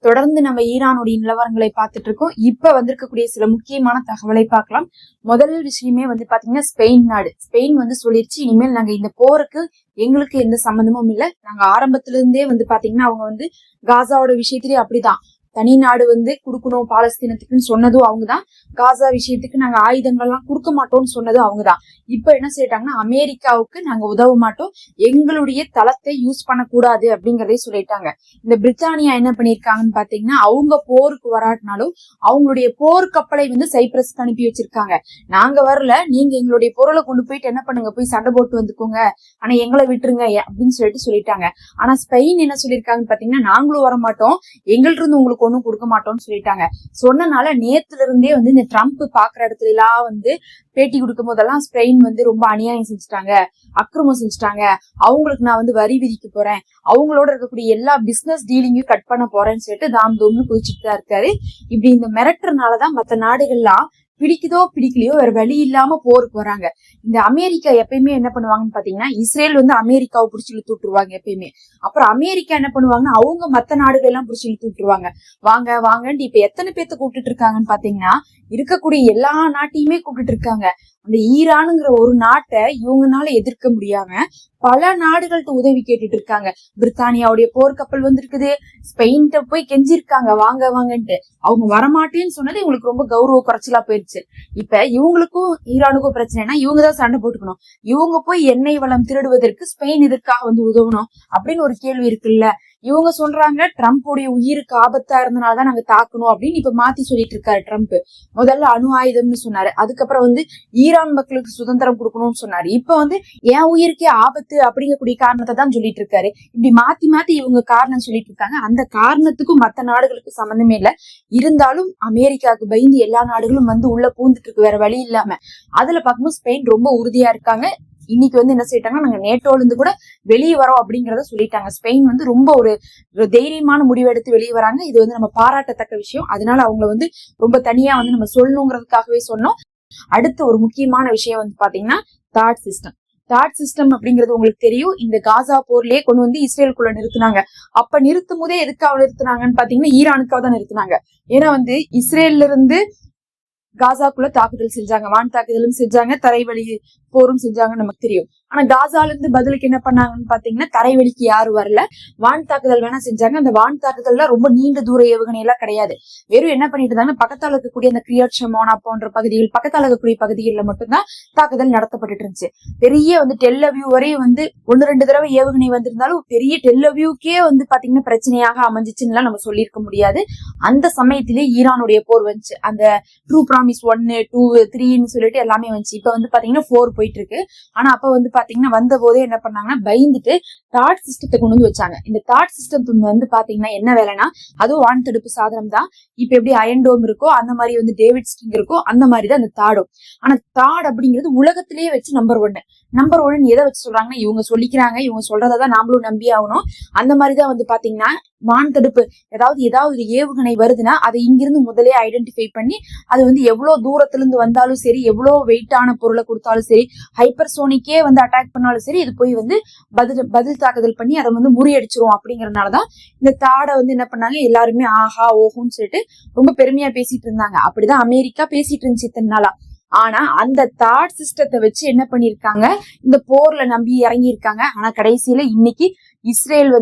தொடர்ந்து நம்ம ஈரானுடைய நிலவரங்களை பார்த்துட்டு இருக்கோம். இப்ப வந்திருக்கக்கூடிய சில முக்கியமான தகவலை பார்க்கலாம். முதல் விஷயமே பாத்தீங்கன்னா ஸ்பெயின் நாடு. ஸ்பெயின் சொல்லிருச்சு, இனிமேல் நாங்க இந்த போருக்கு எங்களுக்கு எந்த சம்பந்தமும் இல்லை. நாங்க ஆரம்பத்துல இருந்தே பாத்தீங்கன்னா அவங்க காசாவோட விஷயத்திலேயே அப்படிதான் தனி நாடு குடுக்கணும் பாலஸ்தீனத்துக்குன்னு சொன்னதும் அவங்கதான். காசா விஷயத்துக்கு நாங்க ஆயுதங்கள்லாம் கொடுக்க மாட்டோம்னு சொன்னதும் அவங்கதான். இப்ப என்ன சொல்லிட்டாங்கன்னா, அமெரிக்காவுக்கு நாங்க உதவ மாட்டோம், எங்களுடைய தளத்தை யூஸ் பண்ணக்கூடாது அப்படிங்கறதே சொல்லிட்டாங்க. இந்த பிரித்தானியா என்ன பண்ணிருக்காங்கன்னு பாத்தீங்கன்னா, அவங்க போருக்கு வராட்டினாலும் அவங்களுடைய போர் கப்பலை சைப்ரஸ்க்கு அனுப்பி வச்சிருக்காங்க. நாங்க வரல, நீங்க எங்களுடைய பொருளை கொண்டு போயிட்டு என்ன பண்ணுங்க, போய் சண்டை போட்டு வந்துக்கோங்க, ஆனா எங்களை விட்டுருங்க அப்படின்னு சொல்லிட்டாங்க. ஆனா ஸ்பெயின் என்ன சொல்லியிருக்காங்கன்னு பாத்தீங்கன்னா, நாங்களும் வர மாட்டோம், எங்கள்ட்ட இருந்து உங்களுக்கு ஒண்ணும் கொடுக்க மாட்டோம்னு சொல்லிட்டாங்க. சொன்னனால நேத்துல இருந்தே இந்த ட்ரம்ப் பாக்குற இடத்துல எல்லாம் பேட்டி கொடுக்கும் போதெல்லாம் ஸ்பெயின் ரொம்ப அநியாயம் செஞ்சுட்டாங்க, அக்கிரமம் செஞ்சுட்டாங்க, அவங்களுக்கு நான் வரி விதிக்க போறேன், அவங்களோட இருக்கக்கூடிய எல்லா பிசினஸ் டீலிங்கையும் கட் பண்ண போறேன்னு சொல்லிட்டு தாம் தோம்னு குதிச்சுட்டு தான் இருக்காரு. இப்படி இந்த மிரட்டுறதுனாலதான் மத்த நாடுகள்லாம் பிடிக்குதோ பிடிக்கலையோ வேற வழி இல்லாம போருக்கு வராங்க. இந்த அமெரிக்கா எப்பயுமே என்ன பண்ணுவாங்கன்னு பாத்தீங்கன்னா, இஸ்ரேல் அமெரிக்காவை பிடிச்சி இழுத்து விட்டுருவாங்க எப்பயுமே. அப்புறம் அமெரிக்கா என்ன பண்ணுவாங்கன்னா, அவங்க மத்த நாடுகள் எல்லாம் பிடிச்சி இழுத்து விட்டுருவாங்க. வாங்க வாங்கன்னு இப்ப எத்தனை பேர்த்த கூப்பிட்டு இருக்காங்கன்னு பாத்தீங்கன்னா, இருக்கக்கூடிய எல்லா நாட்டையுமே கூப்பிட்டு இருக்காங்க. அந்த ஈரானுங்கிற ஒரு நாட்டை இவங்கனால எதிர்க்க முடியாம பல நாடுகள்கிட்ட உதவி கேட்டுட்டு இருக்காங்க. பிரித்தானியாவுடைய போர்க்கப்பல் வந்திருக்குது, ஸ்பெயின்கிட்ட போய் கெஞ்சிருக்காங்க வாங்க வாங்கன்ட்டு. அவங்க வரமாட்டேன்னு சொன்னது இவங்களுக்கு ரொம்ப கௌரவ குறைச்சலா போயிருச்சு. இப்ப இவங்களுக்கும் ஈரானுக்கும் பிரச்சனைனா இவங்கதான் சண்டை போட்டுக்கணும். இவங்க போய் எண்ணெய் வளம் திருடுவதற்கு ஸ்பெயின் இதற்காக உதவணும் அப்படின்னு ஒரு கேள்வி இருக்குல்ல. இவங்க சொல்றாங்க ட்ரம்ப்புடைய உயிருக்கு ஆபத்தா இருந்தனாலதான் நாங்க தாக்கணும் அப்படின்னு இப்ப மாத்தி சொல்லிட்டு இருக்காரு ட்ரம்ப். முதல்ல அணு ஆயுதம்னு சொன்னாரு, அதுக்கப்புறம் ஈரான் மக்களுக்கு சுதந்திரம் கொடுக்கணும்னு சொன்னாரு. இப்ப என் உயிருக்கே ஆபத்து அப்படிங்கக்கூடிய காரணத்தை தான் சொல்லிட்டு இருக்காரு. இப்படி மாத்தி மாத்தி இவங்க காரணம் சொல்லிட்டு இருக்காங்க. அந்த காரணத்துக்கும் மத்த நாடுகளுக்கு சம்பந்தமே இல்ல. இருந்தாலும் அமெரிக்காவுக்கு பயந்து எல்லா நாடுகளும் உள்ள பூந்துட்டு இருக்கு வேற வழி இல்லாம. அதுல பார்க்கும்போது ஸ்பெயின் ரொம்ப உறுதியா இருக்காங்க. இன்னைக்கு என்ன சொல்லிட்டாங்கன்னா, நாங்க நேட்டோல இருந்து கூட வெளியே வரோம் அப்படிங்கறத சொல்லிட்டாங்க. ஸ்பெயின் ரொம்ப ஒரு தைரியமான முடிவு எடுத்து வெளியே வராங்க. இது நம்ம பாராட்டத்தக்க விஷயம். அதனால அவங்கள ரொம்ப தனியா நம்ம சொல்லணுங்கிறதுக்காகவே சொன்னோம். அடுத்த ஒரு முக்கியமான விஷயம் பாத்தீங்கன்னா தாட் சிஸ்டம். தாட் சிஸ்டம் அப்படிங்கிறது உங்களுக்கு தெரியும், இந்த காசா போர்லயே கொண்டு இஸ்ரேலுக்குள்ள நிறுத்தினாங்க. அப்ப நிறுத்தும் போதே எதுக்காக நிறுத்தினாங்கன்னு பாத்தீங்கன்னா, ஈரானுக்காக தான் நிறுத்தினாங்க. ஏன்னா இஸ்ரேல்ல இருந்து காசாக்குள்ள தாக்குதல் செஞ்சாங்க, வான் தாக்குதலும் செஞ்சாங்க, தரைவழி போரும் செஞ்சாங்கன்னு நமக்கு தெரியும். ஆனா காசால இருந்து பதிலுக்கு என்ன பண்ணாங்கன்னு பாத்தீங்கன்னா, தரைவழிக்கு யாரும் வரல, வான் தாக்குதல் வேணா செஞ்சாங்க. அந்த வான் தாக்குதல்ல ரொம்ப நீண்ட தூர ஏவுகணை எல்லாம் கிடையாது. வெறும் என்ன பண்ணிட்டு இருந்தாங்கன்னா, பக்கத்தால இருக்கக்கூடிய அந்த கிரியாட் ஷமோனா போன்ற பகுதிகள், பக்கத்தால இருக்கக்கூடிய பகுதிகளில் மட்டும்தான் தாக்குதல் நடத்தப்பட்டு இருந்துச்சு. பெரிய டெல்லவியூ வரையும் ஒன்னு ரெண்டு தடவை ஏவுகணை வந்திருந்தாலும் பெரிய டெல்லவியூக்கே பாத்தீங்கன்னா பிரச்சனையாக அமைஞ்சிச்சுன்னு நம்ம சொல்லியிருக்க முடியாது. அந்த சமயத்திலே ஈரானுடைய போர் வந்துச்சு. அந்த ட்ரூ ப்ராமிஸ் 1, 2, 3ன்னு சொல்லிட்டு எல்லாமே வந்துச்சு. இப்ப பாத்தீங்கன்னா 4 போயிட்டு இருக்கு. ஆனா அப்ப பாத்தீங்கன்னா வந்த போதே என்ன பண்ணாங்கன்னா, பயந்துட்டு தாட் சிஸ்டத்தை கொண்டு வச்சாங்க. இந்த தாட் சிஸ்டம் பாத்தீங்கன்னா என்ன வேலைன்னா, அதுவும் வான் தடுப்பு சாதனம் தான். இப்ப எப்படி அயன்டோம் இருக்கோ அந்த மாதிரி டேவிட் ஸ்டிங் இருக்கோ அந்த மாதிரிதான் அந்த தாடும். ஆனா தாட் அப்படிங்கிறது உலகத்திலேயே வச்சு நம்பர் 1 எதை வச்சு சொல்றாங்கன்னா, இவங்க சொல்லிக்கிறாங்க, இவங்க சொல்றதான் நாமளும் நம்பி ஆகணும். அந்த மாதிரிதான் பாத்தீங்கன்னா வான் தடுப்பு, ஏதாவது ஏவுகணை வருதுன்னா அதை இங்கிருந்து முதலே ஐடென்டிஃபை பண்ணி அது எவ்வளவு தூரத்துல இருந்து வந்தாலும் சரி, எவ்வளவு வெயிட்டான பொருளை கொடுத்தாலும் சரி, ஹைப்பர்சோனிக்கே அட்டாக் பண்ணாலும் சரி, இது போய் பதில் தாக்குதல் பண்ணி அதை முறியடிச்சிரும். அப்படிங்கறதுனாலதான் இந்த தாடை என்ன பண்ணாங்க, எல்லாருமே ஆஹா ஓஹோன்னு சொல்லிட்டு ரொம்ப பெருமையா பேசிட்டு இருந்தாங்க. அப்படிதான் அமெரிக்கா பேசிட்டு இருந்துச்சு இத்தனை நாளா. ஆனா அந்த தாட் சிஸ்டத்தை வச்சு என்ன பண்ணிருக்காங்க, இந்த போர்ல நம்பி இறங்கி இருக்காங்க. ஆனா கடைசியில இன்னைக்கு இஸ்ரேல்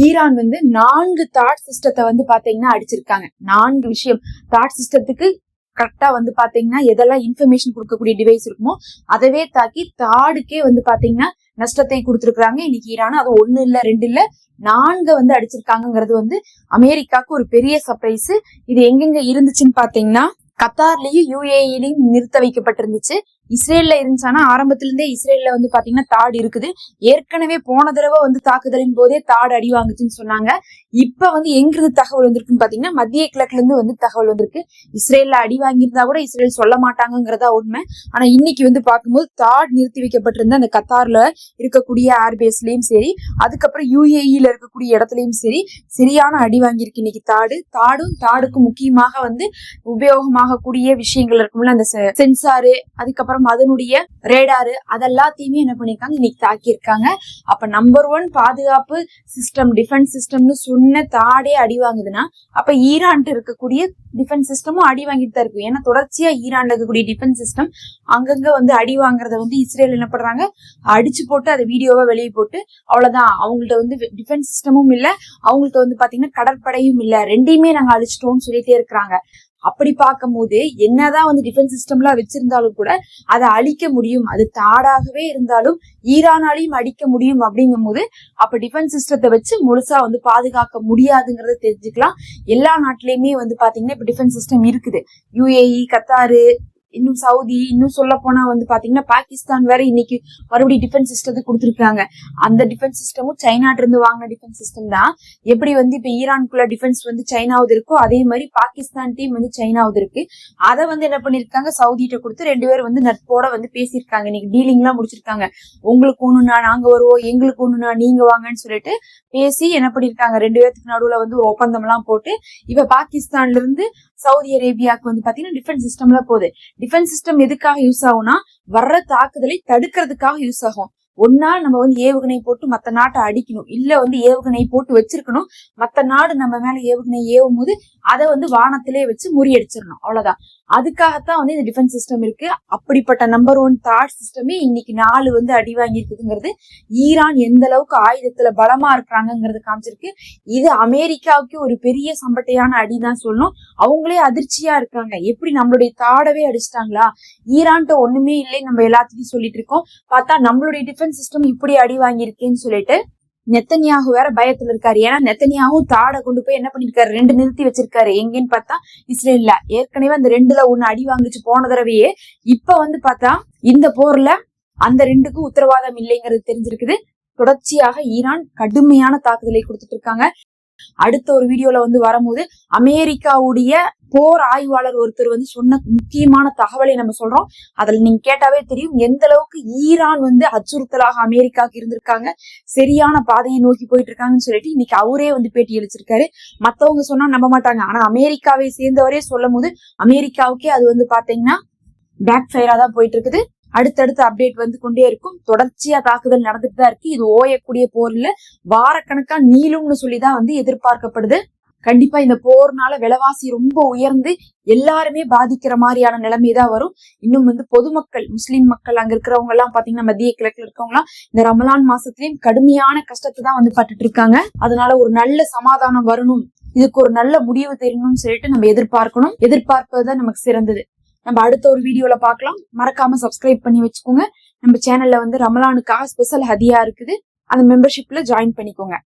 ஈரான் 4 தாட் சிஸ்டத்தை பாத்தீங்கன்னா அடிச்சிருக்காங்க. 4 விஷயம் தாட் சிஸ்டத்துக்கு கரெக்டா பாத்தீங்கன்னா எதெல்லாம் இன்ஃபர்மேஷன் கொடுக்கக்கூடிய டிவைஸ் இருக்குமோ அதவே தாக்கி தாடுக்கே பாத்தீங்கன்னா நஷ்டத்தை கொடுத்திருக்காங்க இன்னைக்கு ஈரான். அது 1 இல்ல 2 இல்ல 4 அடிச்சிருக்காங்கிறது அமெரிக்காவுக்கு ஒரு பெரிய சர்ப்ரைஸ். இது எங்கெங்க இருந்துச்சுன்னு பாத்தீங்கன்னா, கத்தார்லயும் யுஏஇலயும் நிறுத்த வைக்கப்பட்டிருந்துச்சு. இஸ்ரேல்ல இருந்துச்சானா ஆரம்பத்துல இருந்தே இஸ்ரேல்ல பாத்தீங்கன்னா தாடு இருக்குது. ஏற்கனவே போன தடவை தாக்குதலின் போதே தாடு அடி வாங்குச்சுன்னு சொன்னாங்க. இப்ப எங்கிருந்து தகவல் வந்திருக்குன்னு பாத்தீங்கன்னா, மத்திய கிழக்குல இருந்து தகவல் வந்திருக்கு. இஸ்ரேல்ல அடி வாங்கியிருந்தா கூட இஸ்ரேல் சொல்ல மாட்டாங்கிறதா உண்மை. ஆனா இன்னைக்கு பார்க்கும்போது தாட் நிறுத்தி வைக்கப்பட்டிருந்த அந்த கத்தார்ல இருக்கக்கூடிய ஏர்பேஸ்லயும் சரி, அதுக்கப்புறம் யுஏஇல இருக்கக்கூடிய இடத்துலயும் சரி, சரியான அடி வாங்கியிருக்கு இன்னைக்கு தாடுக்கும் முக்கியமாக உபயோகமாக கூடிய விஷயங்கள் இருக்கும்ல, அந்த சென்சாரு, அதுக்கப்புறம் அப்புறம் அதனுடைய ரேடாரு அதெல்லாத்தையுமே என்ன பண்ணிருக்காங்க இன்னைக்கு தாக்கியிருக்காங்க. அப்ப நம்பர் 1 பாதுகாப்பு சிஸ்டம் டிஃபென்ஸ் சிஸ்டம்னு சொன்ன தாடே அடி வாங்குதுன்னா அப்ப ஈரான் இருக்கக்கூடிய டிஃபென்ஸ் சிஸ்டமும் அடி வாங்கிட்டு தான் இருக்கும். ஏன்னா தொடர்ச்சியா ஈரான் இருக்கக்கூடிய டிஃபென்ஸ் சிஸ்டம் அங்கங்க வந்து அடி வாங்குறத வந்து இஸ்ரேல் என்ன பண்றாங்க அடிச்சு போட்டு அதை வீடியோவா வெளியே போட்டு அவ்வளவுதான் அவங்கள்ட்ட வந்து டிஃபென்ஸ் சிஸ்டமும் இல்ல, அவங்கள்ட்ட வந்து பாத்தீங்கன்னா கடற்படையும் இல்ல, ரெண்டையுமே நாங்க அழிச்சிட்டோம்னு சொல்லிட்டே இருக்கிறாங்க. அப்படி பார்க்கும் போது என்னதான் வந்து டிஃபென்ஸ் சிஸ்டம்லாம் வச்சிருந்தாலும் கூட அதை அழிக்க முடியும், அது தாடாகவே இருந்தாலும் ஈரானாலையும் அடிக்க முடியும். அப்படிங்கும் போது அப்ப டிஃபென்ஸ் சிஸ்டத்தை வச்சு முழுசா வந்து பாதுகாக்க முடியாதுங்கிறத தெரிஞ்சுக்கலாம். எல்லா நாட்டிலயுமே வந்து பாத்தீங்கன்னா இப்ப டிஃபென்ஸ் சிஸ்டம் இருக்குது. UAE, கத்தாரு, இன்னும் சவுதி, இன்னும் சொல்ல போனா வந்து பாத்தீங்கன்னா பாகிஸ்தான் வேற இன்னைக்கு மறுபடியும் டிஃபென்ஸ் சிஸ்டத்தை கொடுத்துருக்காங்க. அந்த டிஃபென்ஸ் சிஸ்டமும் சைனாட்ட இருந்து வாங்கின டிஃபென்ஸ் சிஸ்டம் தான். எப்படி வந்து இப்ப ஈரானுக்குள்ள டிஃபென்ஸ் வந்து சைனாவது இருக்கோ அதே மாதிரி பாகிஸ்தான் டீம் வந்து சைனாவது இருக்கு. அதை வந்து என்ன பண்ணிருக்காங்க சவுதிட்ட கொடுத்து 2 பேரும் வந்து நட்போட வந்து பேசியிருக்காங்க. இன்னைக்கு டீலிங் எல்லாம் முடிச்சிருக்காங்க. உங்களுக்கு ஒண்ணுனா நாங்க வருவோம், எங்களுக்கு ஒண்ணுனா நீங்க வாங்கன்னு சொல்லிட்டு பேசி என்ன பண்ணிருக்காங்க 2 பேருக்கு நடுவுல வந்து ஒரு ஒப்பந்தம் எல்லாம் போட்டு இப்ப பாகிஸ்தான்ல இருந்து சவுதி அரேபியாவுக்கு வந்து பாத்தீங்கன்னா டிஃபென்ஸ் சிஸ்டம்ல போகுது. டிஃபென்ஸ் சிஸ்டம் எதுக்காக யூஸ் ஆகும்னா வர்ற தாக்குதலை தடுக்கிறதுக்காக யூஸ் ஆகும். ஒன்னா நம்ம வந்து ஏவுகணை போட்டு மத்த நாட்டை அடிக்கணும், இல்ல வந்து ஏவுகணை போட்டு வச்சிருக்கணும், மத்த நாடு நம்ம மேல ஏவுகணை ஏவும் போது அதை வந்து வானத்திலே வச்சு முறியடிச்சிடணும், அவ்வளவுதான். அதுக்காகத்தான் வந்து இந்த டிஃபென்ஸ் சிஸ்டம் இருக்கு. அப்படிப்பட்ட நம்பர் 1 தாட் சிஸ்டமே இன்னைக்கு 4 வந்து அடி வாங்கி இருக்குதுங்கிறது ஈரான் எந்த அளவுக்கு ஆயுதத்துல பலமா இருக்கிறாங்கிறது காமிச்சிருக்கு. இது அமெரிக்காவுக்கு ஒரு பெரிய சம்பட்டையான அடிதான் சொல்லணும். அவங்களே அதிர்ச்சியா இருக்காங்க, எப்படி நம்மளுடைய தாடவே அடிச்சிட்டாங்களா, ஈரான்ட்ட ஒண்ணுமே இல்லை நம்ம எல்லாத்தையும் சொல்லிட்டு இருக்கோம், பார்த்தா நம்மளுடைய டிஃபென்ஸ் சிஸ்டம் இப்படி அடி வாங்கியிருக்கேன்னு சொல்லிட்டு நெத்தனியாகு வேற பயத்துல இருக்காரு. ஏன்னா நெத்தனியாவும் தாடை கொண்டு போய் என்ன பண்ணிருக்காரு 2 நிறுத்தி வச்சிருக்காரு. எங்கன்னு பார்த்தா இஸ்ரேல்ல. ஏற்கனவே அந்த 2ல 1 அடி வாங்கிச்சு போன தடவையே. இப்ப வந்து பார்த்தா இந்த போர்ல அந்த 2க்கும் உத்தரவாதம் இல்லைங்கிறது தெரிஞ்சிருக்குது. தொடர்ச்சியாக ஈரான் கடுமையான தாக்குதலை கொடுத்துட்டு இருக்காங்க. அடுத்த ஒரு வீடியோல வந்து வரும்போது அமெரிக்காவுடைய போர் ஆய்வாளர் ஒருத்தர் வந்து சொன்ன முக்கியமான தகவலை நம்ம சொல்றோம். அதுல நீங்க கேட்டாவே தெரியும் எந்த அளவுக்கு ஈரான் வந்து அச்சுறுத்தலாக அமெரிக்காவுக்கு இருந்திருக்காங்க, சரியான பாதையை நோக்கி போயிட்டு இருக்காங்கன்னு சொல்லிட்டு இன்னைக்கு அவரே வந்து பேட்டி அளிச்சிருக்காரு. மத்தவங்க சொன்னா நம்ப மாட்டாங்க, ஆனா அமெரிக்காவை சேர்ந்தவரே சொல்லும் போது அமெரிக்காவுக்கே அது வந்து பாத்தீங்கன்னா பேக் ஃபயரா தான் போயிட்டு இருக்குது. அடுத்தடுத்த அப்டேட் வந்து கொண்டே இருக்கும். தொடர்ச்சியா தாக்குதல் நடந்துட்டு தான் இருக்கு. இது ஓயக்கூடிய போர் இல்ல, வாரக்கணக்கா நீளும்னு சொல்லிதான் வந்து எதிர்பார்க்கப்படுது. கண்டிப்பா இந்த போர்னால விலைவாசி ரொம்ப உயர்ந்து எல்லாருமே பாதிக்கிற மாதிரியான நிலைமைதான் வரும். இன்னும் வந்து பொதுமக்கள், முஸ்லிம் மக்கள் அங்க இருக்கிறவங்க எல்லாம் பாத்தீங்கன்னா மத்திய கிழக்குல இருக்கவங்க எல்லாம் இந்த ரமலான் மாசத்துலயும் கடுமையான கஷ்டத்தை தான் வந்து பட்டுட்டு இருக்காங்க. அதனால ஒரு நல்ல சமாதானம் வரணும், இதுக்கு ஒரு நல்ல முடிவு தெரியணும்னு சொல்லிட்டு நம்ம எதிர்பார்க்கணும். எதிர்பார்ப்பதுதான் நமக்கு சிறந்தது. நம்ம அடுத்த ஒரு வீடியோல பார்க்கலாம். மறக்காம சப்ஸ்கிரைப் பண்ணி வச்சுக்கோங்க. நம்ம சேனல்ல வந்து ரமலானுக்காக ஸ்பெஷல் ஹதியா இருக்குது, அந்த மெம்பர்ஷிப்ல ஜாயின் பண்ணிக்கோங்க.